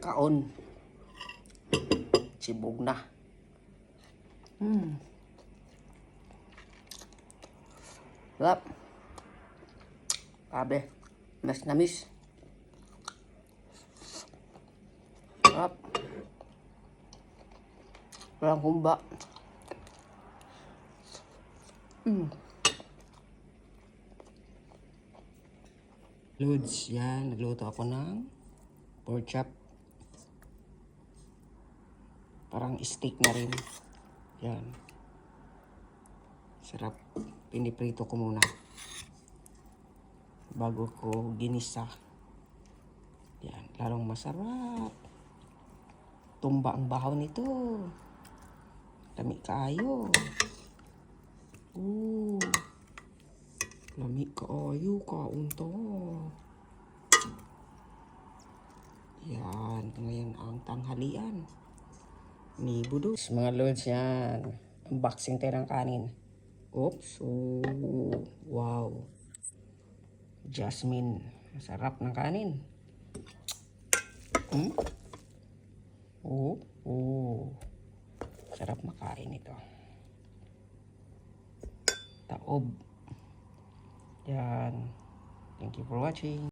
Kaon. Sibog na. Sarap. Grabe. Mas namis. Sarap. Walang humba. Loads, yan. Nagluto ako ng pork chop. Parang steak na rin. Yan. Sarap. Piniprito ko muna bago ko ginisa. Yan. Lalong masarap. Tumba ang bahaw nito. Lami kaayo. Lami kaayo. Kaunto. Yan. Ngayon ang tanghalian ni Budos. Mga loads yan. Unboxing tayo ng kanin. Oops. Oh, wow. Jasmine. Masarap ng kanin. Sarap makain ito. Taob. Yan. Thank you for watching.